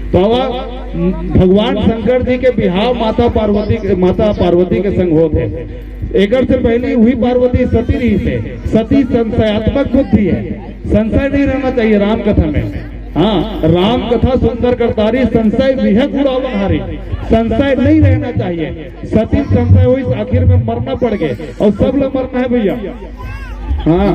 तो भगवान शंकर जी के बिहाव माता पार्वती के संग होते एक से पहले हुई पार्वती सती रही थे। सती संशयात्मक बुद्धि है, संशय नहीं रहना चाहिए राम कथा में। हाँ, राम कथा सुंदर करतारी, संशय विहक उड़ावनहारी, संशय नहीं रहना चाहिए। सती संशय हुई, आखिर में मरना पड़ गए और सब लोग मरना है भैया। हाँ,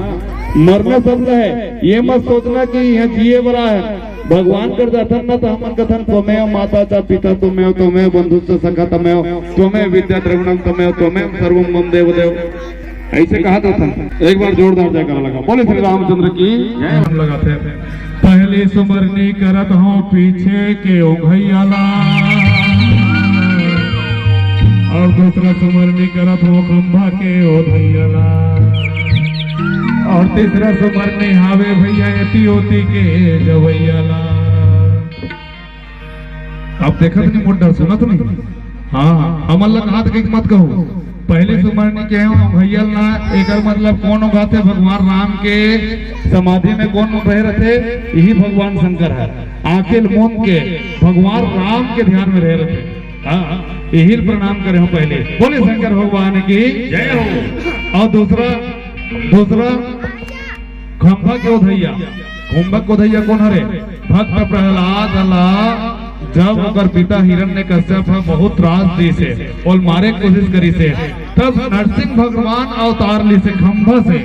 मरना सब है, ये मत सोचना कि यह जिए बड़ा है। भगवान कर जाता न तो हमन कथन त्वमेव माता च पिता त्वमेव त्वमेव बंधुश्च सखा त्वमेव त्वमेव विद्या द्रविणम त्वमेव त्वमेव सर्वम मम देवदेव, ऐसे कहा था। एक बार जोरदार जयकारा लगा, बोले श्री रामचंद्र की जय। हम लगाते हैं पहले सुमरनी करत हो पीछे के ओघैयाला, और दूसरा सुमरनी करत हो खंभा के ओधैयाला, और तीसरा सुमरनी हावे भैया एतियोती के जवैयाला। आप देखा तो नहीं मुंडा, सुना तो नहीं? हाँ, हमल कहा था कि मत कहो। पहले सुमरनी के भैया ना, एक मतलब कौन उगाते? भगवान राम के समाधि में कौन रह रहे? यही भगवान शंकर है। आखिल मूंद के भगवान राम के ध्यान में रह रहे। हाँ, यही प्रणाम करे हो पहले, बोले शंकर भगवान की जय हो। और दूसरा खंभा के ओधैया, कुंभक ओधैया कौन हरे? भक्त प्रहलाद अल्लाह, जब अगर पिता हिरण्यकश्यप बहुत त्रास दी से और मारे कोशिश करी से, तब नरसिंह भगवान अवतार ली से खंभा से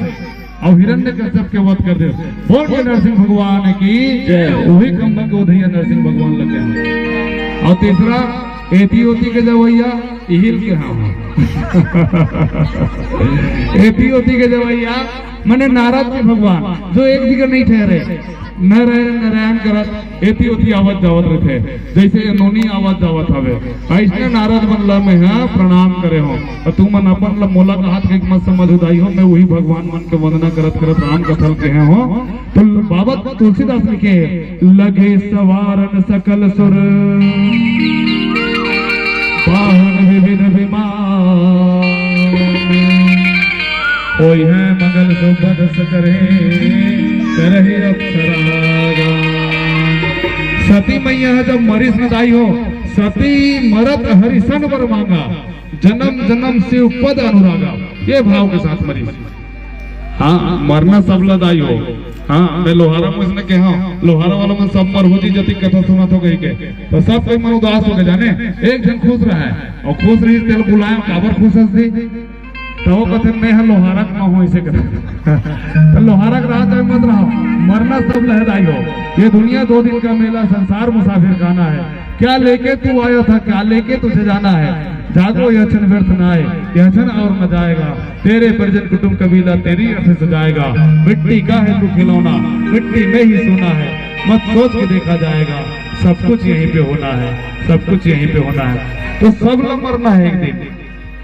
और हिरण्यकश्यप के वध कर दे। बोल के नरसिंह भगवान की जय। वही खंभा के ओधैया नरसिंह भगवान लगे। और तीसरा एतियोती के जवैया, इहिल के हाँ एतियोती के जवैया माने नारद के भगवान, जो एक जगह नहीं ठहरे, नारायण करत एतियोती आवत जावत रहे, जैसे नोनी आवत जावत हवे, ऐसे नारद बनला में हाँ प्रणाम करे हो। और तू मन अपन मोला कहा के मत समझ उदाई हो, मैं वही भगवान मन के वंदना करत राम कथल के हैं हो। तो बाबा तुलसीदास लिखे, लगे सवारन सकल सुर वाहन विविध विमान, कोई है मंगल सुबद सकरे करहि अप्सरा। सती मैया जब मरीज न दाई हो, सती मरत हरिशन वर मांगा, जन्म जन्म शिव पद अनुरागा, ये भाव के साथ मरीज। हाँ, मरना सब लदाई हो। हाँ, मैं लोहारा में इसने कहा, लोहारा वालों में सब मरहू जी जति कथा सुना तो गई के, तो सब कोई मन उदास हो गए। जाने एक जन खुश रहा है और खुश रही तेल बुलाए काबर खुश थी, तो कथन में लोहारा न हो इसे तो लोहारा रहा चाहे मत रहा, मरना सब लहदाई हो। ये दुनिया 2 दिन का मेला, संसार मुसाफिर खाना है। क्या लेके तू आया था, क्या लेके तुझे जाना है? जागो यह क्षण व्यर्थ न आए, यह क्षण और न जाएगा। तेरे परिजन कुटुंब कबीला तेरी अर्थ सजाएगा। मिट्टी का है तू खिलौना, मिट्टी में ही सोना है, मत सोच के देखा जाएगा। सब कुछ यहीं पे होना है, सब कुछ यहीं पे होना है। तो सब लोग मरना है एक दिन,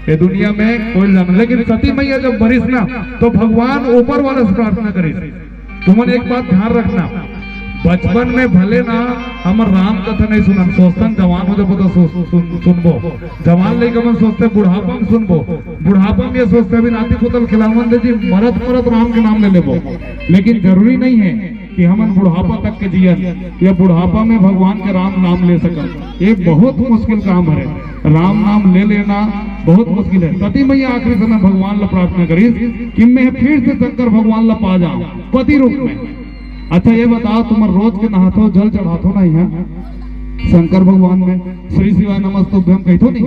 ये दुनिया में कोई जाना। लेकिन सती मैया जब मरीस ना, तो भगवान ऊपर वाले से प्रार्थना करी। तुमने एक बात ध्यान रखना, बचपन में भले ना हमर राम कथा नहीं सुनन, सोचतन जवान हो जब तो सुनबो, जवान लेके मन सोचते बुढ़ापा में सुनबो, बुढ़ापा में ये सोचते अभी नाती पुतल खिलावन दे जी, मरत मरत राम के नाम ले लेबो। लेकिन जरूरी नहीं है कि हम बुढ़ापा तक के जियन या बुढ़ापा में भगवान के राम नाम ले सकन। ये बहुत मुश्किल काम है, राम नाम ले लेना बहुत मुश्किल है। सती मैया आखिरी समय भगवान ला प्रार्थना करी कि मैं फिर से शंकर भगवान ला पा जाऊं पति रूप में। अच्छा ये बताओ, तुम रोज के नहातो जल चढ़ातो नहीं है शंकर भगवान में? श्री शिवाय नमस्तुभ्यम कहतो नहीं?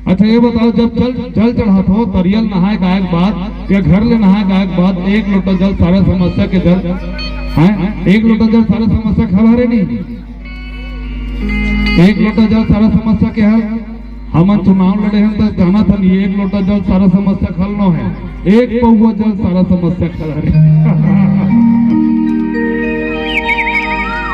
अच्छा ये बताओ, जब जल चढ़ातो तरियल नहाए गायक बाद या घर ले नहाए गायक बाद, 1 लोटा जल सारे समस्या के जल है, 1 लोटा जल सारे समस्या खल हरे नहीं, 1 लोटा जल सारा समस्या के हल। हम चुनाव लड़े हैं तो जाना था नहीं, 1 लोटा जल सारा समस्या खल नो है, 1 पौवा जल सारा समस्या खल हरे।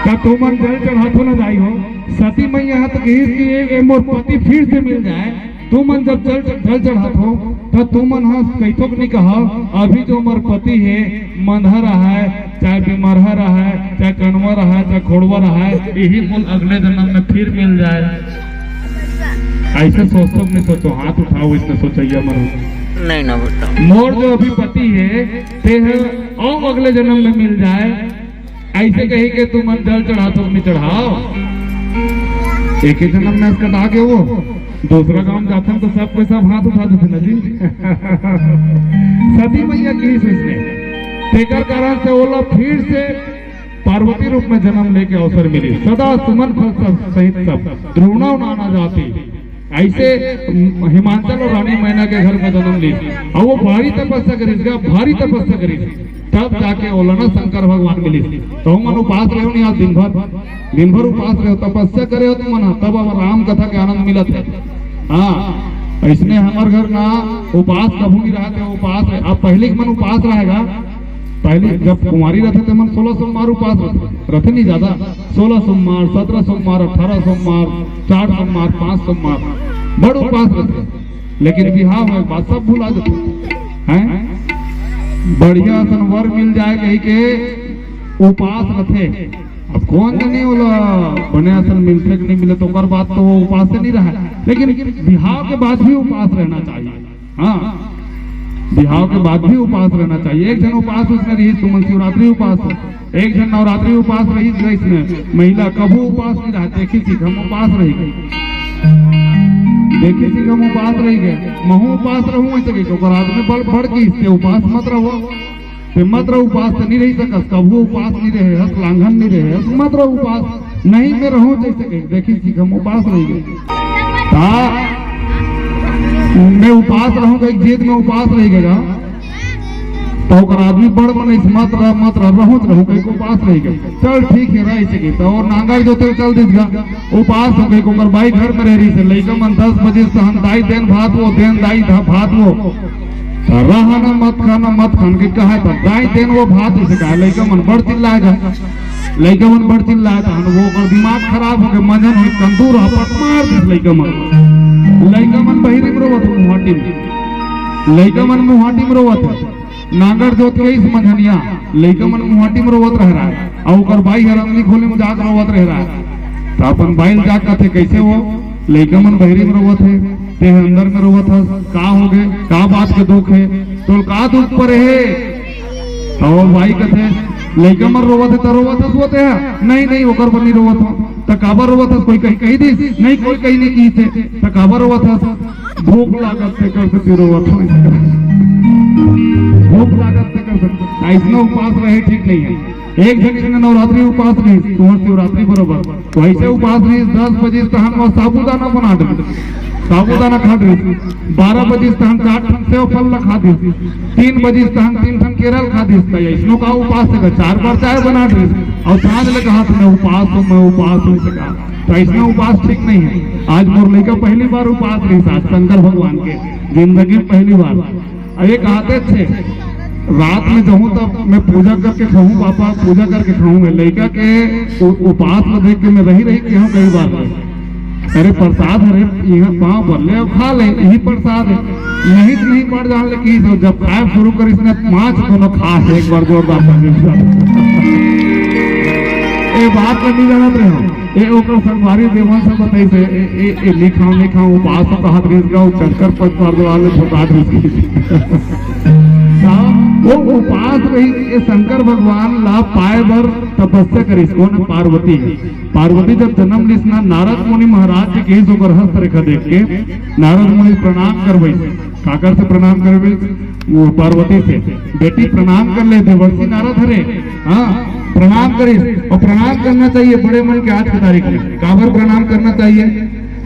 क्या तुमन जल चढ़ातो न जाई हो? सती मैया तो कि मोर पति फिर से मिल जाए। तुमन जब जल चढ़ातो तो तुमन कहतो नहीं कहा, अभी जो मोर पति है मंधा रहा है, चाहे बीमार रहा है, चाहे कनवा रहा है, चाहे खोड़वा रहा है, यही बोल अगले जन्म में फिर मिल जाए। ऐसे सोचो नहीं, सोचो हाथ उठाओ, इसने सोचा मरो नहीं ना बताओ। मोर जो अभी पति है ते और अगले जन्म में मिल जाए, ऐसे कही के तुम जल चढ़ातो नहीं चढ़ाओ। एक ही जन्म में कटा के वो दूसरा गांव जाते हैं तो सब कोई सब हाथ उठा देते ना जी। सती मैया की इसने तेकर कारण से वो लोग फिर से पार्वती रूप में जन्म लेके अवसर मिली। सदा सुमन फल सहित सब द्रोणव नाना जाति, ऐसे हिमाचल और रानी मैना के घर में जन्म ली और वो भारी तपस्या करी, भारी तपस्या करी, तब जाके ओलना शंकर भगवान मिली। तो मन उपास रहे हो नहीं, आज दिन भर उपास रहे हो, तपस्या करे हो तुम मना, तब अब राम कथा के आनंद मिलत है। हाँ, इसने हमारे घर ना उपास कभू नहीं रहा थे, उपास है। अब पहले मन उपास रहेगा, पहले जब कुमारी रहते थे मन 16 सोमवार उपास रहते नहीं ज्यादा, 16 सोमवार, 17 सोमवार, 18 सोमवार, 4 सोमवार, 5 सोमवार बड़ उपास रहते। लेकिन बिहार में बात सब भुला देते हैं। बढ़िया सन वर मिल जाए कहीं के उपास रखे। अब कौन नहीं बोला बने असल मिलते कि नहीं मिले तो कर बात तो वो उपास से नहीं रहा, लेकिन बिहार के बाद भी उपास रहना चाहिए। हाँ, बिहार के बाद भी उपास रहना चाहिए। एक जन उपास उसने रही सुमन शिवरात्रि उपास, एक जन नवरात्रि उपास रही इसमें, महिला कभू उपास नहीं रहा। देखी थी हम उपास रही गई, देखी थी हम उपास रही गए, महू उपास रहूं ऐसे तो आदमी बल बढ़ के इससे उपास मत रहो, मत रहो उपास तो नहीं रही सकस, कभू उपास नहीं रहे, हस लांघन नहीं रहे, हस मत रहो उपास नहीं में रहो जैसे देखी थी हम उपास रही गई। मैं उपास रहूंगा, एक जेद में उपास रहेगा तो आदमी बड़ बने मत रहूं कहीं को उपास रहेगा। चल ठीक है रह सके तो और नांगर जो चल दीजिएगा उपास हो गई को भाई घर में रह रही से लैका मन 10 बजे सहन दाई देन भात वो देन दाई भात वो रहना मत खान के कहा था दाई देन वो भात इसे कहा। लैका मन बड़ चिल्लाएगा, लैका मन बड़ चिल्लाएगा, वो दिमाग खराब हो गया, मजन हो कंदूर हपट मार दे लैका मन बहिरी में रोवत मुहाटी में, लैका मन मुहाटी में रोवत नागर जोत के इस मंझनिया लैका मन मुहाटी में रोवत रह रहा है और ओकर बाई हरंगली खोले में जाकर रोवत रह रहा है। तो अपन बाइल जाग का थे कैसे वो लैका मन बहिरी में रोवत है, ते अंदर में रोवत है, का हो गए का बात के दुख है तो का दुख पर है। और बाई कथे लैका मन रोवत है तो रोवत है सोते है नहीं ओकर पर नहीं रोवत हो तो काबर रोवत है, कोई कही दी नहीं, कोई कही नहीं की थे तो काबर रोवत है, भूख लागत से कर सकती रोवत हो, भूख लागत से कर सकते ऐसा उपास रहे ठीक नहीं है। एक जन नवरात्रि उपास नहीं, तुम्हार शिवरात्रि बरोबर तो ऐसे उपास नहीं। 10 बजे तहन साबुदाना बना दे, साबुदाना खा दे, 12 बजे तहन 4 ठन सेव फल खा दे, 3 बजे तहन 3 ठन केरल खा दे, ऐसनो का उपास है 4 बार चाय बना दे और सांझ लगा हाथ में उपास हो सका तो ऐसा उपास ठीक नहीं है। आज मुरली का पहली बार उपास रही था शंकर भगवान के जिंदगी में पहली बार। एक आते थे रात में जाऊं तब मैं पूजा करके खाऊं, पापा पूजा करके खाऊंगा, लड़का के उपास में देख के मैं रही कि हम कई बार अरे प्रसाद अरे यहाँ पाँव बल्ले और खा ले यही प्रसाद है, यही तो नहीं पड़ जाने की तो जब खाए शुरू कर इसने 5 दोनों खा है एक बार जोरदार बात करनी जानत रहे हो ये ओकर संगवारी देवन से बताई से ए लिखा उपास तो कहत रिस गाओ चक्कर पर कर वाले छोटा वो उपास रही ये शंकर भगवान ला पाए बर तपस्या करी कौन पार्वती है। पार्वती जब जन्म लिसना नारद मुनि महाराज जी के होकर हस्त रेखा देख के नारद मुनि प्रणाम करवे, काकर से प्रणाम करवे वो पार्वती से, बेटी प्रणाम कर ले देवर्षि नारद हरे। हाँ प्रणाम करे और प्रणाम करना चाहिए बड़े मन के आज की तारीख में। काबर प्रणाम करना चाहिए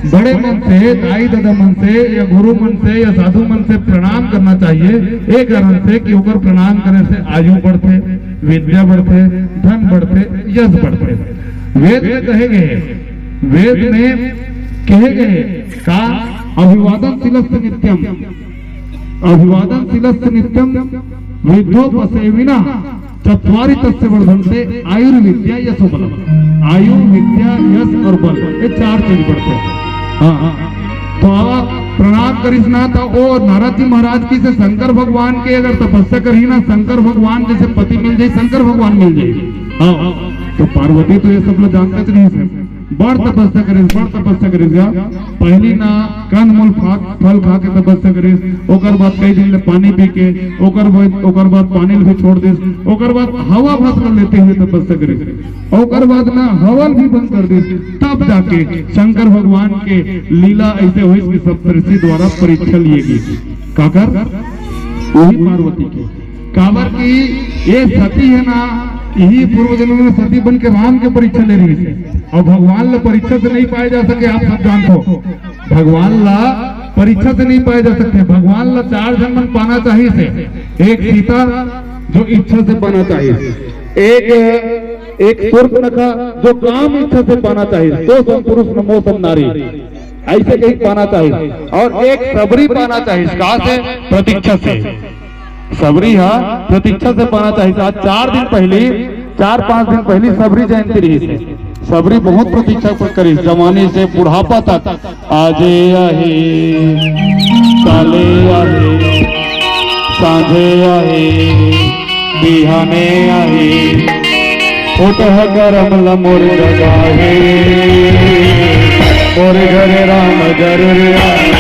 बड़े मन से, दाई दादा मन से या गुरु मन से या साधु मन से प्रणाम करना चाहिए। एक कारण से कि ऊपर प्रणाम करने से आयु बढ़ते, विद्या बढ़ते, धन बढ़ते, यश बढ़ते। वेद में कहे गए, वेद में कहे गए का अभिवादन तिलस्त नित्यम, अभिवादन तिलस्त नित्यम विद्योपसेविना चत्वारि तस्य वर्धन्ते आयुर्विद्या यशो बलम। आयु विद्या यश और बल ये 4 चीज बढ़ते हैं। तो आप प्रणाम करिस ना तो ओ नारद जी महाराज की से शंकर भगवान के अगर तपस्या करी ना शंकर भगवान जैसे पति मिल जाए, शंकर भगवान मिल जाए। तो पार्वती तो ये सब लोग जानते नहीं है, बड़ तपस्या करिस जा। पहली ना कंदमूल फल खा के तपस्या करिस, ओकर बाद कई दिन ले पानी पी के, ओकर बाद पानी भी छोड़ दिस, ओकर बाद हवा भात लेते हुए तपस्या करिस, ओकर बाद ना हवन भी बंद कर दिस। तब जाके शंकर भगवान के लीला ऐसे हुई कि सप्तऋषि द्वारा परीक्षा लिए गई। काकर वही पार्वती के काबर की ये सती है ना, यही पूर्व जन्म में सती बन के राम के परीक्षा ले रही है। और भगवान ला परीक्षा से नहीं पाए जा सके, आप सब जानते हो। भगवान ला परीक्षा से नहीं पाए जा सकते। भगवान ला 4 जन्म पाना चाहिए से, एक सीता जो इच्छा से पाना चाहिए, एक सूर्पनखा जो काम इच्छा से पाना चाहिए, 2 सम पुरुष नमो सम नारी ऐसे कहीं पाना चाहिए, और एक सबरी पाना चाहिए। कहा से? प्रतीक्षा से। सबरी प्रतीक्षा से पाना चाहिए। आज 4-5 दिन पहले सबरी जयंती रही से। सबरी बहुत प्रतीक्षा करी, जवानी से बुढ़ापा तक। आजे आहे काले आहे सांझे आहे बिहाने आहे उठह गरम लमुर जगाहे मोर घरे राम जरूर आए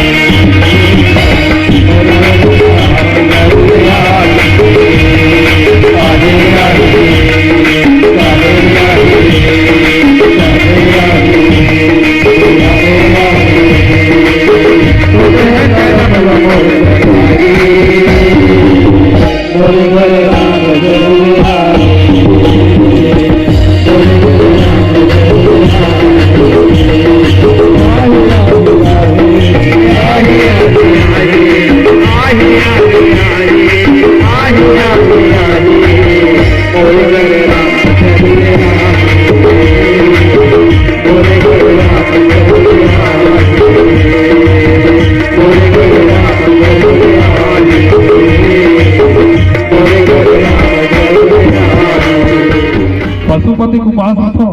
पशुपति के उपास रखो।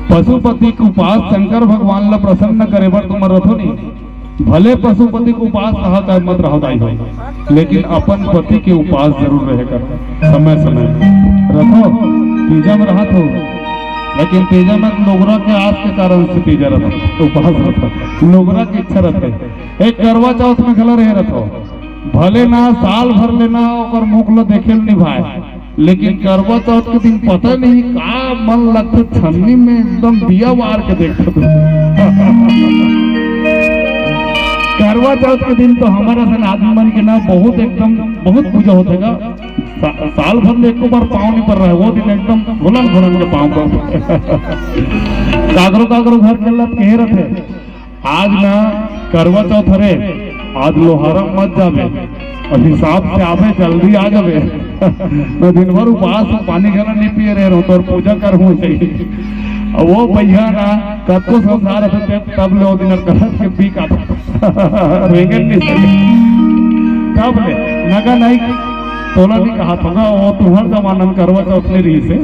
पशुपति के उपास शंकर भगवान ला प्रसन्न करे बर तुम रथो नहीं। भले पशुपति के उपास रहा मत रहो, लेकिन अपन पति के उपास जरूर रहेगा। समय समय रखो। तीजा में रहा हो, लेकिन तीजा में लोगरा के आस के कारण से तीजा रखो, उपास रखो। लोगरा की इच्छा रखे। एक करवा चौथ में खला रहे रखो, भले ना साल भर लेना और मुख ला देखे निभाए, लेकिन करवा चौथ के दिन पता नहीं का मन लगता, छन्नी में एकदम दिया मार के देखता तो। करवा चौथ के दिन तो हमारा सन आदमी मन के ना बहुत पूजा होता। साल भर में एक बार पाँव नहीं पड़ रहा है, वो दिन एकदम घुलन के पाँव पर कागरो घर चल कह रहे थे। आज ना करवा चौथ हरे, आज लोहारा मत जावे और हिसाब से आवे, जल्दी आ जावे। मैं दिन भर उपास पानी गला नहीं पिए रहे तो पूजा कर हूँ चाहिए। वो भैया ना कतो संसार तब ले दिन के पी का तब ले नगा नहीं तोला नहीं कहा था। वो तुम्हार जमाना में करवा चौथ ले रही से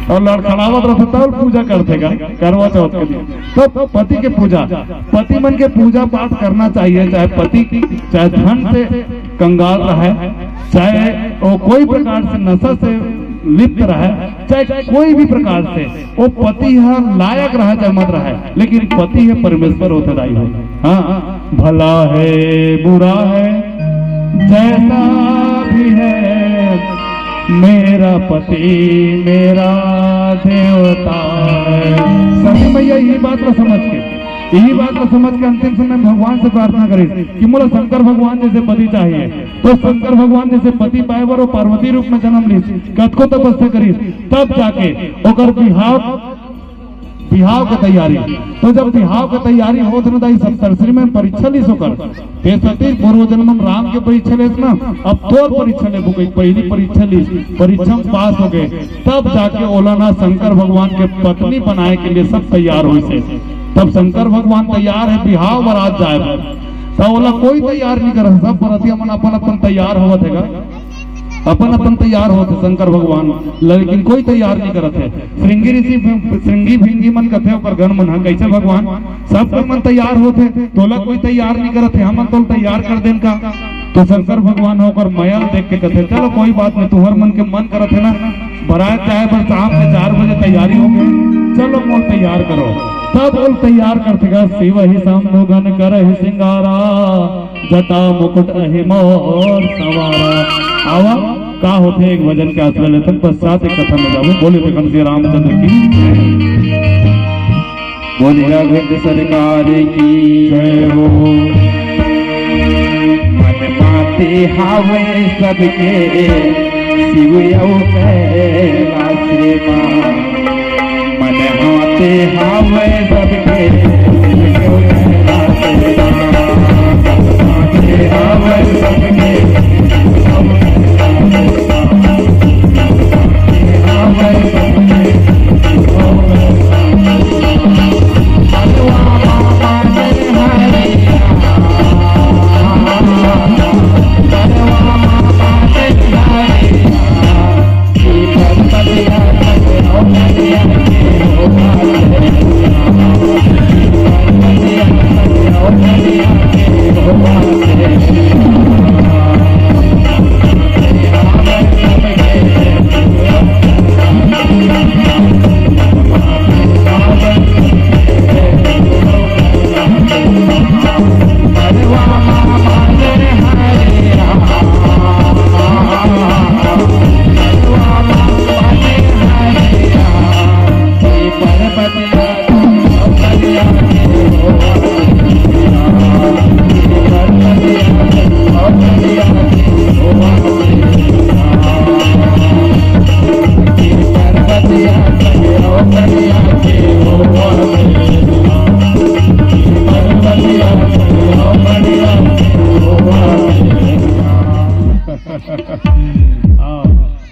और लड़खड़ावत रहते तब पूजा करते करवा चौथ के दिन। तो पति के पूजा, पति मन के पूजा पाठ करना चाहिए। चाहे पति की चाहे धन से कंगाल रहे, चाहे वो कोई प्रकार से नशा से लिप्त रहे, चाहे कोई भी प्रकार से वो पति है लायक रहे चाहे मत रहे, लेकिन पति है परमेश्वर उत्तरदायी है। हाँ, भला है बुरा है जैसा भी है, मेरा पति मेरा देवता है। सभी मैया यही बात को समझ के अंतिम समय भगवान से प्रार्थना करें कि मुझे शंकर भगवान जैसे पति चाहिए। तो शंकर भगवान जैसे पति पाए बर वो पार्वती रूप में जन्म ली, कतको तपस्या करी, तब जाके ओकर बिहाव के तैयारी। तो जब बिहाव के तैयारी हो तो सप्तऋषि में परीक्षा ली सोकर हे सती पूर्व जन्म में राम के परीक्षा ले ना, अब तो परीक्षा ले गई। पहली परीक्षा ली, परीक्षा में पास हो गए, तब जाके ओलाना शंकर भगवान के पत्नी बनाए के लिए सब तैयार हुई से। तब शंकर भगवान तैयार है बिहाव बारात जाए, तब ओला कोई तैयार नहीं कर, सब बरतिया मन अपन तैयार होवत है, अपन तैयार होते शंकर भगवान, लेकिन कोई तैयार नहीं करते है। श्रृंगी ऋषि श्रृंगी भिंगी मन कथे ओकर गण मन कैसे भगवान सब कोई मन तैयार होते, तोला कोई तैयार नहीं करते, हम तो तैयार कर देन का। तो शंकर भगवान होकर मैया देख के कहते चलो कोई बात नहीं, तुम्हार मन के मन करत है ना, बारात चाहे पर शाम के 4 बजे तैयारी हो गई, चलो मोल तैयार करो। तब बोल तैयार करतेगा शिव ही शंभुगन कर ही सिंगारा जटा मुकुट अहि मोर सवारा। आवा का होते एक भजन के आश्रय लेते पश्चात एक कथा में जाऊं। बोले थे श्री रामचंद्र की बोले रघुवीर सरकार की जय हो। मन माते हावे सबके शिव कैलाश मां। मन हाथे हावे सबके शिव कैलाश मां। हाथे हावे सबके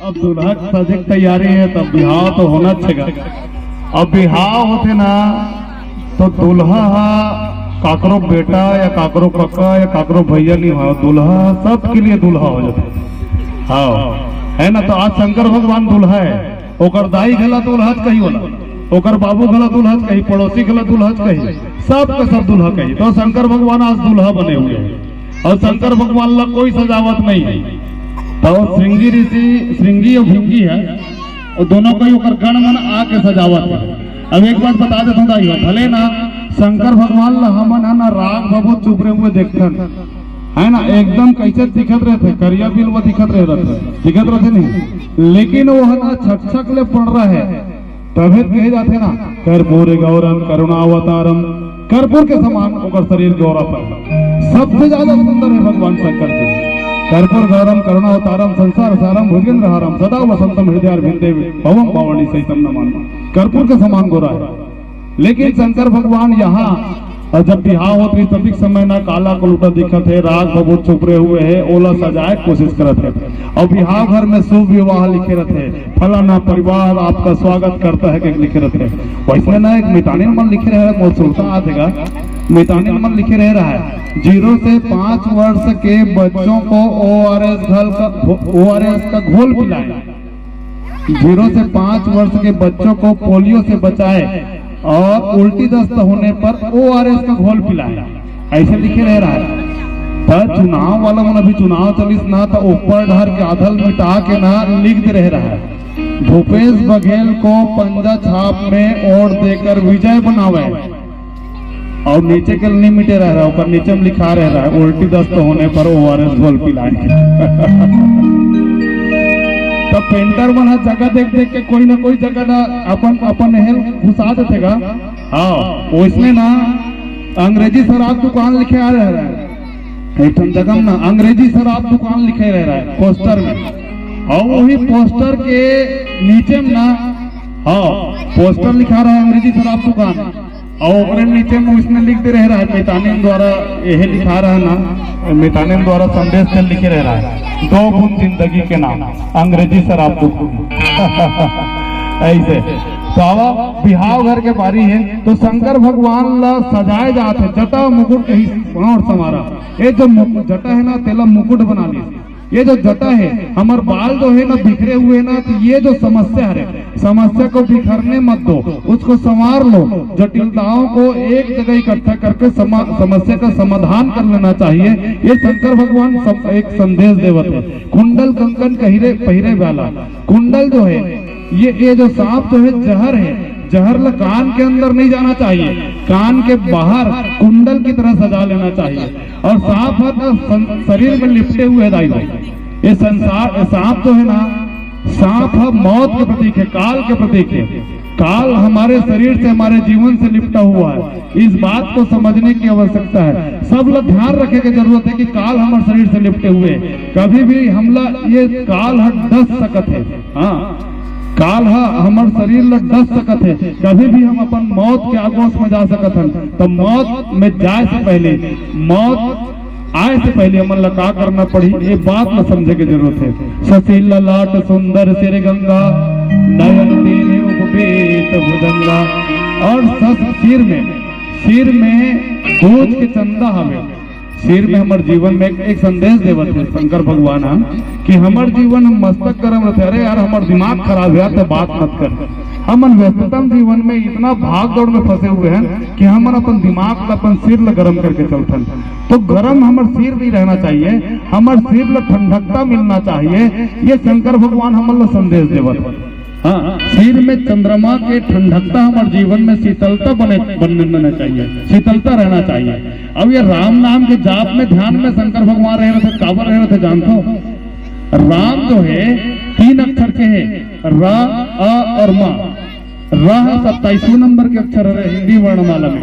अब दूल्हा सजे तैयारी है तब बिहाव तो होना चाहिए। अब बिहाव होते ना तो दूल्हा काकरो बेटा या काकरो काका या काकरो भैया नहीं हो, दूल्हा सबके लिए दूल्हा हो जाता। हाँ है ना। तो आज शंकर भगवान दूल्हा है, ओकर दाई गला दूल्हा कही होला, ओकर बाबू गला दूल्हा कही, पड़ोसी गला दूल्हा कही, सब का सब दूल्हा कही। तो शंकर भगवान आज दूल्हा बने हुए हैं और शंकर भगवान ला कोई सजावट नहीं है। तो श्रृंगी ऋषि श्रृंगी और भिंगी है और दोनों को ओकर गण मन आके सजावट है। अब एक बात बता देता हूँ दाई, भले ना शंकर भगवान ला हमन है ना राग भभूत चुपरे हुए देखते है ना, एकदम कैसे दिखत रहे थे, करिया बिल वो दिखत रहे नहीं, लेकिन वो है ना छक ले पड़ रहा है तभी कहे जाते ना कर्पूर गौरम करुणावतारम। कर्पूर के समान ओकर शरीर गौरा पर सबसे ज्यादा सुंदर है भगवान शंकर जी। कर्पूर गौरम करुणावतारम संसार सारम भुजेंद्र हारम सदा वसंतम हृदय भिंदे भवम पावनी सहितम नमान। कर्पूर के समान गोरा है। लेकिन शंकर भगवान यहाँ जब बिहाव होती तभी समय ना काला कलूटा दिखत है, राग भभूत छुपरे हुए है, ओला सजाए कोशिश करत है और बिहाव घर में शुभ विवाह लिखे रहते, फलाना परिवार आपका स्वागत करता है कि लिखे रहते। वैसे ना एक मितानी मन लिखे रह रहा सुनता आतेगा, मितानी मन लिखे रह रहा है 0 से 5 वर्ष के बच्चों को ORS का घोल पिलाए। 0 से 5 वर्ष के बच्चों को पोलियो से बचाए और उल्टी दस्त होने पर ORS का घोल पिलाए, ऐसे लिखे रह रहा है। तो चुनाव वाला मन अभी चुनाव चलिस ना तो ऊपर ढर के आधल मिटा के ना लिख दे रह रहा है भूपेश बघेल को पंजा छाप में ओढ़ देकर विजय बनावे और नीचे के नहीं मिटे रह रहा है, ऊपर नीचे में लिखा रह रहा है उल्टी दस्त होने पर ORS घोल पिलाएंगे। तो पेंटर मन जगह देख देख के कोई ना कोई जगह ना अपन हेल घुसा देगा। हाँ उसमें ना अंग्रेजी शराब दुकान लिखे आ रहा है, एक जगह ना अंग्रेजी शराब दुकान लिखे रह रहा है पोस्टर में, और वही पोस्टर के नीचे में ना हाँ पोस्टर लिखा रहा है अंग्रेजी शराब दुकान और नीचे में उसमें लिख दे रह रहा है मितानिन द्वारा यही लिखा रहा है ना, मितानिन द्वारा संदेश में लिखे रह रहा है 2 बूंद जिंदगी के नाम अंग्रेजी शराब दुकान। ऐसे तो अब बिहाव घर के बारी है तो शंकर भगवान ला सजाए जाते जटा मुकुट के ही समारा। ये जो जटा है ना तेला मुकुट बना लिया, ये जो जटा है हमार बाल जो है ना बिखरे हुए ना, तो ये जो समस्या है समस्या को बिखरने मत दो, उसको संवार लो, जटिलताओं को एक जगह इकट्ठा करके समस्या का समाधान कर लेना चाहिए। ये शंकर भगवान सब एक संदेश देवत है। कुंडल कंकन पहिरे वाला कुंडल जो है ये जो सांप जो है जहर है, जहर कान के अंदर नहीं जाना चाहिए, कान के बाहर कुंडल की तरह सजा लेना चाहिए। और सांप है तो शरीर में लिपटे हुए दाई ये संसार सांप जो है ना, सांप है मौत के प्रतीक है, काल के प्रतीक है। काल हमारे शरीर से, हमारे जीवन से लिपटा हुआ है। इस बात को समझने की आवश्यकता है। सब लोग ध्यान रखे की जरूरत है कि काल हमारे शरीर से लिपटे हुए, कभी भी हमला ये काल डस सकत है। हाँ, काल हमारे शरीर में डस सकत है, कभी भी हम अपन मौत के आगोश में जा सकत हैं। तो मौत में जाए से पहले, मौत आए से पहले हमन ला का करना पड़ी, ये बात में समझे की जरूरत है। ससील लाट सुंदर सिर गंगा, नयन तेने उपवेत भुजंगा। और सिर में दूध के चंदा हमें, सिर में हमारे जीवन में एक संदेश देवत है शंकर भगवान हम कि हमारे जीवन हम मस्तक करम रहते। अरे यार हमारा दिमाग खराब है तो बात मत कर। हम व्यस्ततम जीवन में इतना भाग दौड़ में फंसे हुए हैं कि हम अपन दिमाग अपन सिर ल गरम करके चलते हैं। तो गरम हमारे सिर नहीं रहना चाहिए, हमारे सिर ल ठंडकता मिलना चाहिए। ये शंकर भगवान हमारे संदेश देवत है। हाँ, सिर में चंद्रमा के ठंडकता हमारे जीवन में शीतलता बनना चाहिए, शीतलता रहना चाहिए। अब ये राम नाम के जाप में ध्यान में शंकर भगवान रह रहे थे, काबर रह रहे थे जानते हो? राम जो है 3 अक्षर के हैं, रा, अ और मा। रा 27वें नंबर के अक्षर है हिंदी वर्णमाला में,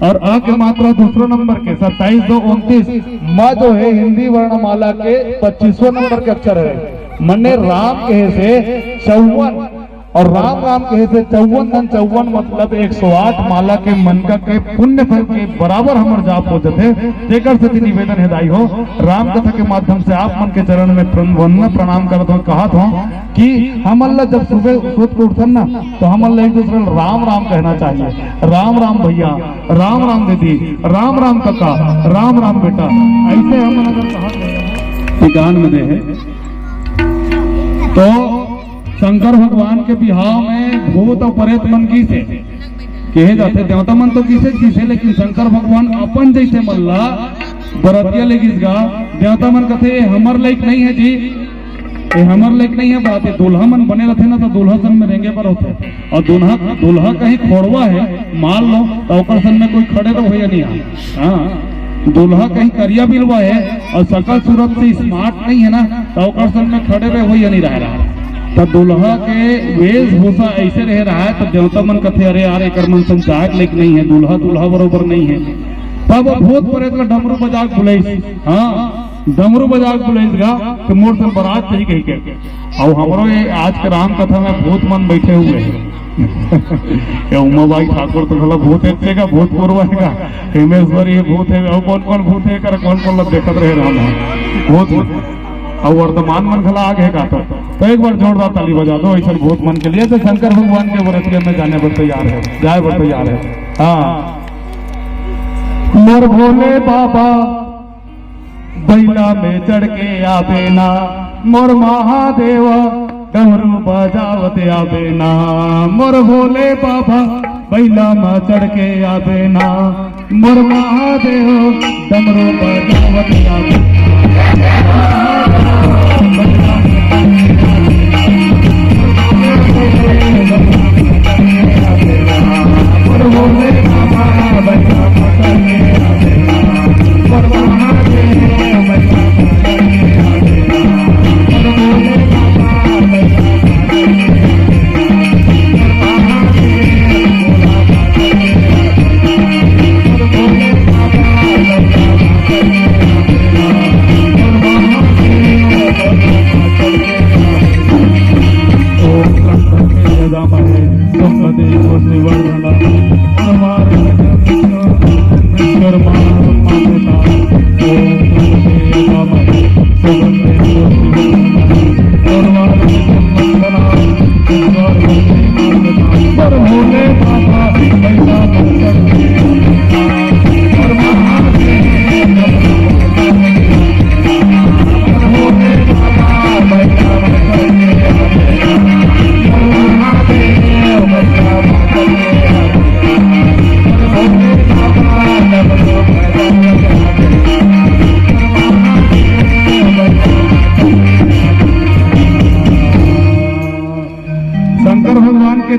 और अ के मात्रा दूसरे नंबर के 27, 2, 29। म जो है हिंदी वर्णमाला के 25वें नंबर के अक्षर है। मने राम कहे से 54 और राम कहे से 54 मतलब 108 माला के मन का के पुण्य फल के बराबर हमारे जाप हो जाते। तेकर से निवेदन है दाई हो, राम कथा के माध्यम से आप मन के चरण में प्रणाम करत हो। कहा था कि हमल्ला जब सुबह सोच के उठन ना तो हमल्ला एक दूसरे राम राम कहना चाहिए। राम राम भैया, राम राम दीदी, राम राम काका, राम राम बेटा, ऐसे हम अगर कहा गान में दे है। तो शंकर भगवान के बिहाव में भूत और प्रेत मन की से कहे जाते, देवता मन तो किसे लेकिन शंकर भगवान अपन जैसे मल्ला बरतिया लेगिस गा। देवता मन कहते हमर लाइक नहीं है जी, ये हमर लाइक नहीं है बात। दूल्हा मन बने रहते ना तो दूल्हा सन में रेंगे पर होते, और दूल्हा कहीं खोड़वा है मान लो तो ओकर सन में कोई खड़े तो हो या नहीं। हाँ, दूल्हा कहीं करिया बिलवा है और सकल सूरत से स्मार्ट नहीं है ना तो ओकर सन में खड़े रहे हो या नहीं रह रहा। तो दूल्हा के वेशभूषा ऐसे रह रहा है तो देवता मन कथे अरे यार एक मन संचायक लेक नहीं है, दूल्हा बरोबर नहीं है। तब भूत प्रेत का डमरू बजाक बुलाइस। हाँ, डमरू बजाक बुलाइसगा तो मोर से बारात चाहिए कही के। और हमारो ये आज के राम कथा में भूत मन बैठे हुए हैं। उमाबाई ठाकुर तो भला भूत है, भूत पूर्वगा हेमेश्वर ये भूत है, और कौन कौन भूत है कर कौन कौन लोग देखते रहे राम भूत। और वर्तमान मन खला आगे का तो एक बार जोरदार ताली बजा दो ऐसा भूत मन के लिए। तो शंकर भगवान के व्रत में जाने पर तैयार है, जाए पर तैयार है। हाँ, मोर भोले बाबा बैला में चढ़ के आवे ना, मोर महादेव डमरू बजावते आवे ना। मोर भोले बाबा बैला में चढ़ के आवे ना, मोर महादेव डमरू बजावते आवे ना।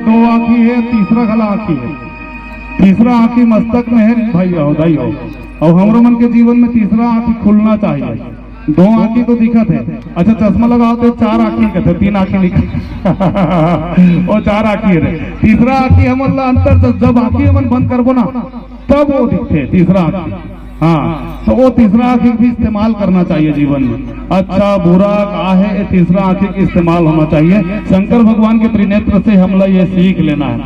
दो आंखी है, तीसरा गला आंखी है, तीसरा आंखी मस्तक में है भाई हो दाई हो। और हमरो मन के जीवन में तीसरा आंखी खुलना चाहिए। दो आंखी तो दिखत है, अच्छा चश्मा लगाओ तो चार आंखी कहते, तीन आंखी निकल और चार आंखी है। तीसरा आंखी हमन अंतर जब आंखी हमन बंद करबो ना तब वो दिखते तीसरा आंखी। हाँ, तो वो तीसरा आंखी भी इस्तेमाल करना चाहिए जीवन में। अच्छा बुरा का है, तीसरा आंखी का इस्तेमाल होना चाहिए। शंकर भगवान के त्रिनेत्र से हमला ये सीख लेना है।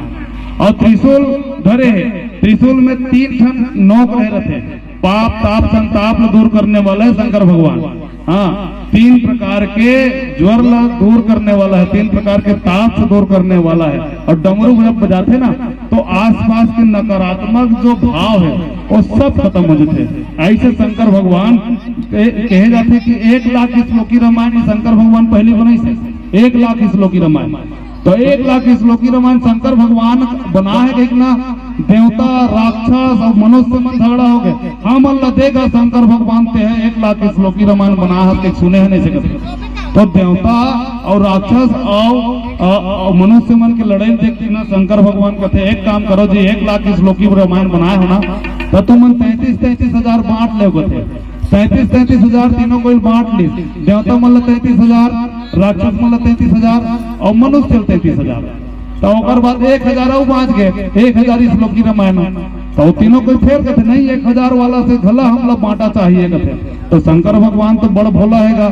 और त्रिशूल धरे है, त्रिशूल में 3 ठन नोक रह रहे थे, पाप ताप संताप दूर करने वाला है शंकर भगवान। हाँ, 3 प्रकार के ज्वर ला दूर करने वाला है, 3 प्रकार के ताप से दूर करने वाला है। और डमरू जब बजाते ना तो आसपास के नकारात्मक जो भाव है वो सब खत्म हो जाते। ऐसे शंकर भगवान कहे जाते कि 1 लाख श्लोकी रामायण शंकर भगवान पहली बनाई से 1 लाख श्लोकी रामायण। तो 1 लाख श्लोकी रामायण शंकर भगवान बना है कि ना देवता राक्षस और मनुष्य मन झगड़ा हो गए। हम अल्लाह देगा शंकर भगवान ते है 1 लाख श्लोकी रामायण बना है, सुने हैं नहीं सकते। तो देवता और राक्षस और मनुष्य मन के लड़ाई देखती ना शंकर भगवान कहते एक काम करो जी 1 लाख श्लोकी रामायण बनाए हो ना तो तुम 33 हजार बांट ले थे। 33 हजार तीनों को बांट ली। देवता मल्ल 33 हजार, राक्षस मल्ल 33 हजार और मनुष्य 33 हजार। तो ओकर बाद 1 हजार और बाँच गए, 1 हजार श्लोकी रामायण। तो तीनों को फेर कहते नहीं 1 हजार वाला से घला हम लोग बांटा चाहिए कहते। तो शंकर भगवान तो बड़ा भोला हैगा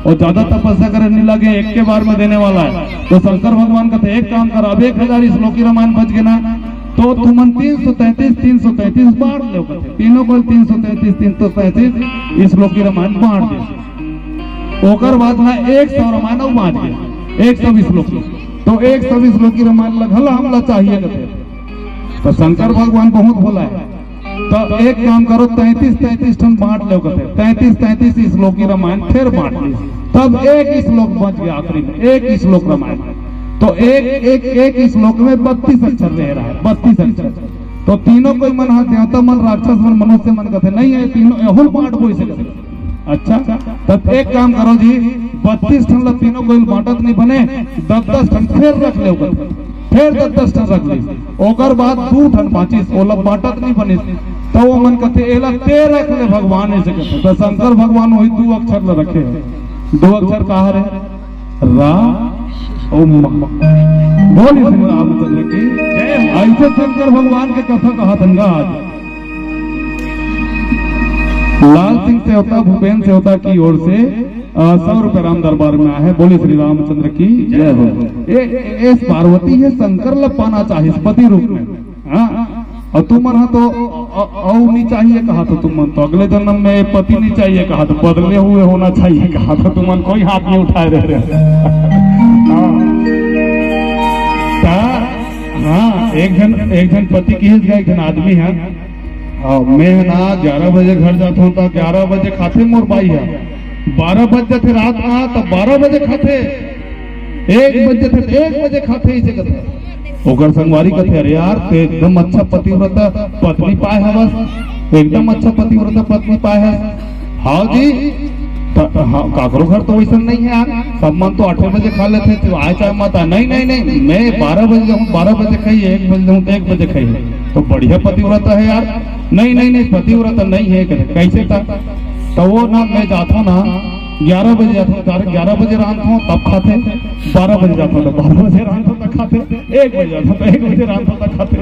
और ज्यादा तपस्या करे नहीं लगे, एक के बार में देने वाला है। तो शंकर भगवान कहते एक काम कर, अब 1 हजार श्लोकी रामायण बच गए ना तो तुमन 333 बांट लो कहते। तीनों को 333 श्लोकी रामायण बांट दे। ओकर बाद ना 100 रामायण और बांट गए 100 श्लोकी। तो 100 श्लोकी रामायण लगल हमला चाहिए कहते। तो शंकर भगवान बहुत भोला है। तो एक काम करो 33 ठन बांट लो कहते। 33 श्लोकी रामायण फिर बांट ली, तब 1 श्लोक बच गया आखिरी में, 1 श्लोक रामायण। तो एक श्लोक में 32 अक्षर रह रहा है, 32 अक्षर। तो तीनों कोई मन है, देवता मन, राक्षस मन, मनुष्य मन कहते नहीं है तीनों एहुल बांट बोई से कहते। अच्छा, तब एक काम करो जी 32 ठन ला तीनों कोई बांटत नहीं बने, 10 ठन फिर रख ले कहते। फिर 10 ठन रख ली। ओकर बाद 2 ठन बांचिस ओला बांटत नहीं बने। तो वो मन कहते एला 13 रख ले भगवान ऐसे कहते। तो शंकर भगवान वही 2 अक्षर ला रखे है। 2 अक्षर कहा रे रा ओम बोली श्री रामचंद्र की जय। ऐसे शंकर भगवान के कथा कहा धनगा आज लाल सिंह सेवता भूपेन्द्र सेवता की ओर से 100 रुपए राम दरबार में आए हैं। बोली श्री रामचंद्र की जय हो। इस पार्वती है शंकर ला पाना चाहिए पति रूप में। हाँ, और तुम मन तो नहीं चाहिए कहा तो तुम मन तो अगले जन्म में पति नहीं चाहिए कहा तो बदले हुए होना चाहिए कहा तो तुम मन कोई हाथ नहीं उठाए रहे। हाँ, एक जन पति की एक जन आदमी है। मैं ना 11 बजे घर जाता हूँ तो 11 बजे खाते मोर बाई है, 12 बजे थे रात में तो 12 बजे खाते, 1 बजे थे 1 बजे खाते इसे कहते। ओकर संगवारी कहते अरे यार तो एकदम अच्छा पतिव्रता पत्नी पाए है, बस एकदम अच्छा पतिव्रता पत्नी पाए है। हाँ जी, हाँ काकरो घर तो वैसा नहीं है यार, सब मन तो 8 बजे खा लेते थे आए चाहे माता। नहीं मैं 12 बजे जाऊँ 12 बजे खाइए, 1 बजे जाऊँ तो 1 बजे खाइए, तो बढ़िया पतिव्रता है यार। नहीं पतिव्रता नहीं है कहते। कैसे था? तो वो ना मैं जाता हूँ ना 11 बजे जाता हूँ, 11 बजे रांधता हूँ तब खाते, 12 बजे जाता हूँ तो 12 बजे रांधता हूँ तब खाते, 1 बजे जाता हूँ तो 1 बजे रांधता हूँ तब खाते।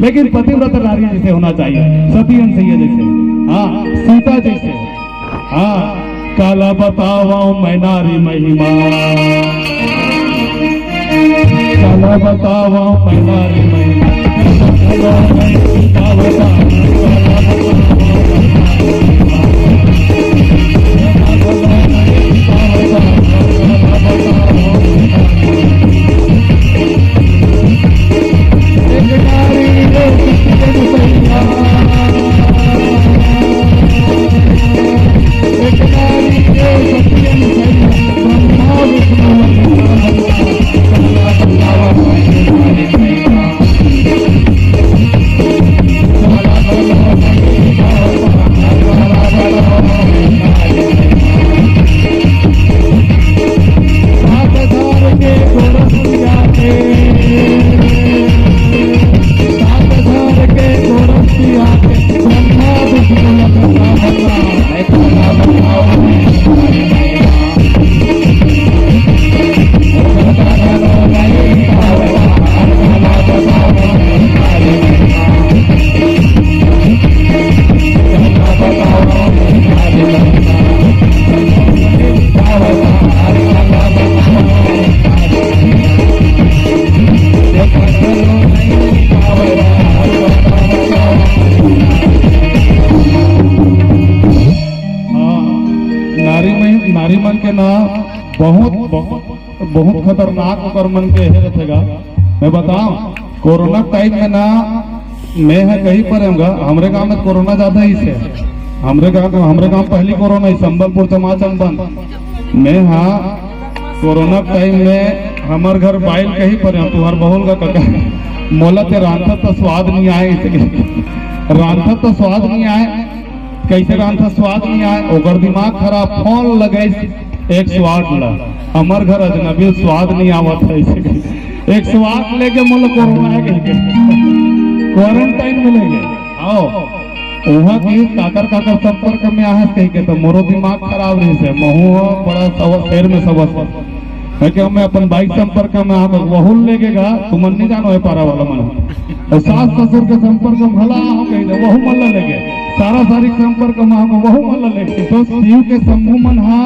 लेकिन पतिव्रता नारी जैसे होना चाहिए, सती अंसैया जैसे, हाँ सीता जैसे। हाँ, काला बतावा मैं नारी महिमा, काला बतावा मैं नारी महिमा, बहुत बहुत बहुत खतरनाक ओकर मन के है रहेगा। मैं बताऊं कोरोना टाइम में ना मैं है कहीं पर रहूंगा, हमरे गांव में कोरोना ज्यादा ही से हमरे गांव पहली कोरोना ही संबलपुर चमाचम बंद। मैं हाँ कोरोना टाइम में हमार घर बाइल कहीं पर है, तुहार बहुल का कका मोला ते रांधा तो स्वाद नहीं आए, रांधा तो स्वाद नहीं आए, कैसे रांधा स्वाद नहीं आए, ओकर दिमाग खराब, फोन लगे 108 ला, हमार घर अजनबी स्वाद नहीं आवत है, 108 लेके मोला कोरोना है क्वारंटाइन में लेके आओ वहाँ की काकर संपर्क में आहस कही के तो मोरो दिमाग खराब रही से महू बड़ा शहर में सबस है कि मैं अपन बाइक संपर्क में आ वहू लेगेगा तुम नहीं जानो है पारा वाला मन और सास ससुर के संपर्क में भला हो कही वहू मन लगे सारा सारी संपर्क में हम वहू मन लगे तो शिव के समूह मन हा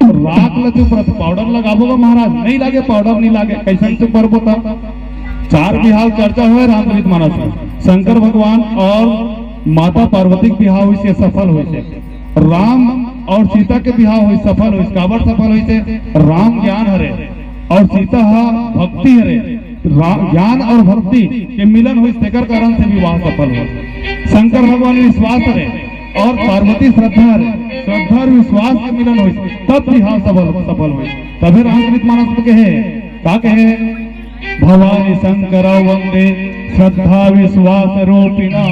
राख लगे पाउडर लगाबोगा महाराज नहीं लागे पाउडर नहीं लागे कैसे चुप करबो तब 4 बिहाव चर्चा हुए रामचरित मानस में शंकर भगवान और माता पार्वती के बिहाव हुई से सफल हुई से राम और सीता के बिहाव हुई सफल हुई काबर सफल हुई से राम ज्ञान हरे और सीता भक्ति हरे ज्ञान और भक्ति के मिलन हुई तेकर कारण से विवाह सफल हुआ। शंकर भगवान विश्वास हरे और पार्वती श्रद्धा हरे श्रद्धा और विश्वास के मिलन हुई तब बिहाव सफल हुई। तभी रामचरित मानस के है का कहे भवानी शंकर वंदे श्रद्धा विश्वास रूपिणा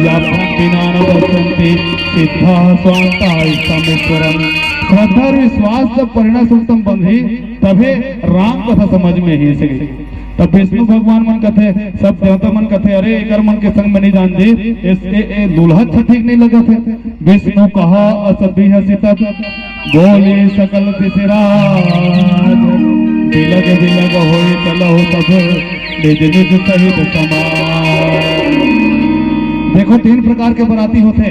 या बिना न दर्शन्ति सिद्धा स्वांता समेश्वरम। श्रद्धा और विश्वास जब परिणय उत्तम बंधी तभी राम कथा समझ में ही सके। तब विष्णु भगवान मन कथे सब देवता मन कथे अरे एकर मन के संग में नहीं जान जी ए दुल्हा ठीक नहीं लगा थे। विष्णु कहा असभ्य हसी तब बोले सकल तिसराज बिलग बिलग होई चलहु तब निज निज सहित समाज। देखो 3 प्रकार के बराती होते,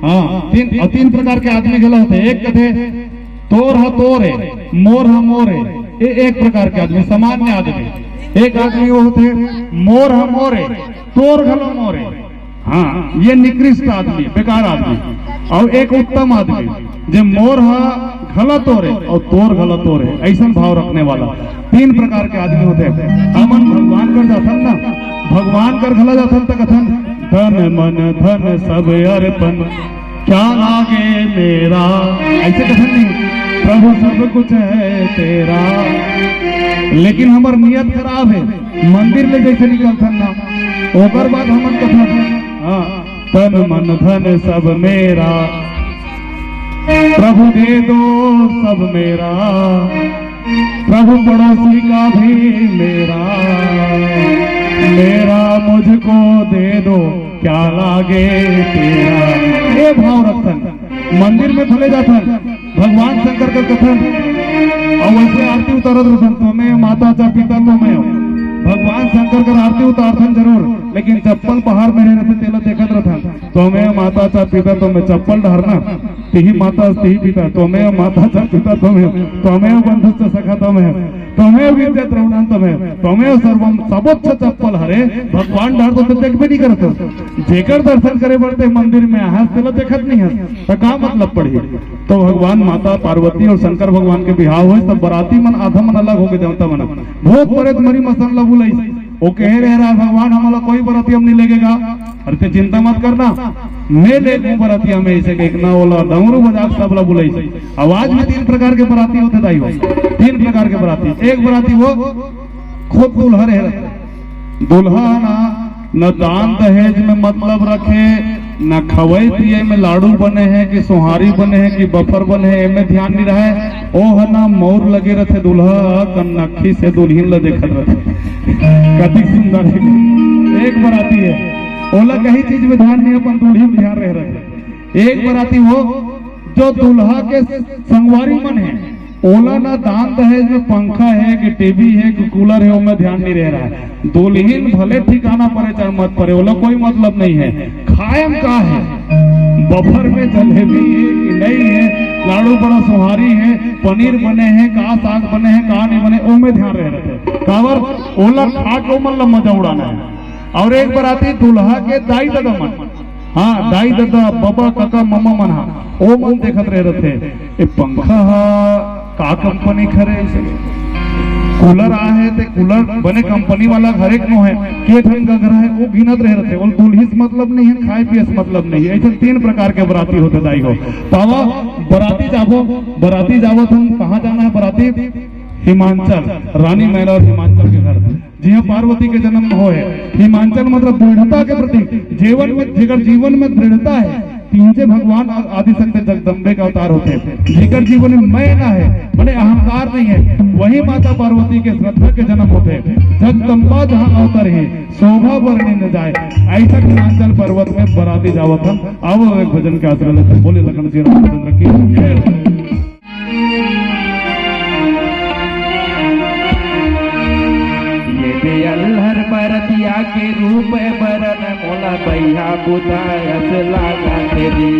हाँ 3 प्रकार के आदमी गला होते। एक कथे तोर है तोर है मोर है मोर है, ये एक प्रकार के आदमी सामान्य आदमी। एक आदमी वो होते मोर है मोर है तोर घलो मोर है, हाँ ये निकृष्ट आदमी बेकार आदमी। और एक उत्तम आदमी जो मोर है घला तोरे और तोर घला तोरे ऐसा भाव रखने वाला। 3 प्रकार के आदमी होते हैं। अमन भगवान कर जाता ना भगवान कर घला जाता तो कथन धन मन धन सब अर्पण क्या लागे मेरा, ऐसे कथन नहीं प्रभु सब कुछ है तेरा। लेकिन हमार नियत खराब है मंदिर ले जैसे निकलता ना ओकर बाद हमन कथन तन मन धन सब मेरा प्रभु दे दो सब मेरा प्रभु पड़ोसी का भी मेरा मेरा मुझको दे दो क्या लागे तेरा। ये भाव रखन मंदिर में भले जाथन भगवान शंकर का कथन और वैसे आरती उतारत रहन तो मैं माता चा पिता तो मैं भगवान शंकर का आरती उतारथन जरूर लेकिन चप्पल बाहर में रहते तेला देखत रहथन तो मैं माता चा पिता तो मैं चप्पल ढारना तिही माता तिही पिता तो मैं माता चा पिता तो मैं बंधु सखा तो मैं विद्या द्रवणांत तो मैं सर्वम सबोच्च चप्पल हरे भगवान ढार तो देख भी नहीं करत जेकर दर्शन करे बढ़ते मंदिर में आहस तेला देखत नहीं है तो का मतलब पड़ी। तो भगवान माता पार्वती और शंकर भगवान के बिहाव हुए तब बराती मन आधा मन अलग हो गए देवता मन भूख परे मरी मसला बुलाई वो कह रहा भगवान हमारा कोई बराती हम नहीं लगेगा। अरे ते चिंता मत करना मैं ले लूं बराती हमें ऐसे कहना बोला डमरू बजा सबला बुलाई आवाज में 3 प्रकार के बराती होते दाई हो 3 प्रकार के बराती। एक बराती वो खूब दुल्हा रहे दुल्हा न दान दहेज में मतलब रखे न खवई पिए में लाडू बने हैं कि सुहारी बने हैं कि बफर बने हैं में ध्यान नहीं रहे। ओ है ना मोर लगे रहते दुल्हा कन्नखी से दुल्हन ल देखत रहते कति सुंदर है। एक बराती है ओला कहीं चीज में ध्यान नहीं अपन दुल्हन ध्यान रह रहे। एक बराती वो जो दुल्हा के संगवारी मन है ओला ना दान दहेज में पंखा है कि टीवी है कि कूलर है उसमें ध्यान नहीं रह रहा है। दुल्हन भले ठिकाना पड़े चाहे मत पड़े ओला कोई मतलब नहीं है। खायम का है बफर में जलेबी है कि नहीं है लाडू बड़ा सुहारी है पनीर बने हैं का साग बने हैं का नहीं बने ओ में ध्यान रह रहे कावर ओला खा के मल्ला मजा उड़ाना है। और एक बराती दूल्हा के दाई दादा मन हाँ दाई दादा बाबा काका मामा मना ओ मन देखत रहे रहते ये पंखा का कंपनी खरे ऐसे कूलर आए थे कूलर बने कंपनी वाला घर एक नो है के ठन का घर है वो गिनत रहे रहते और दुल्हिस मतलब नहीं है खाए पिए मतलब नहीं है ऐसे 3 प्रकार के बराती होते दाई हो पावा बराती जावो तुम कहाँ जाना है बराती हिमाचल रानी महिला और हिमाचल के घर जी हाँ पार्वती के जन्म हो है हिमाचल मतलब दृढ़ता के प्रति जीवन में दृढ़ता है तीनों भगवान आदिशक्ति जगदम्बे का अवतार होते हैं जिकर जीवन में मैं ना है बड़े अहंकार नहीं है वही माता पार्वती के श्रद्धा के जन्म होते हैं जगदम्बा जहाँ अवतर है शोभा वर्णि न जाए ऐसा हिमाचल पर्वत में बराती जावत हम अब एक भजन के आश्रय लेते बोले लखन जी रामचंद्र की अल्हर बरतिया के रूप बरन मोला बैहा बुधायस लागा तेरी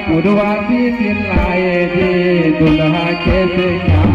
पुरवासी चिल्लाए जे दुल्हा कैसे क्या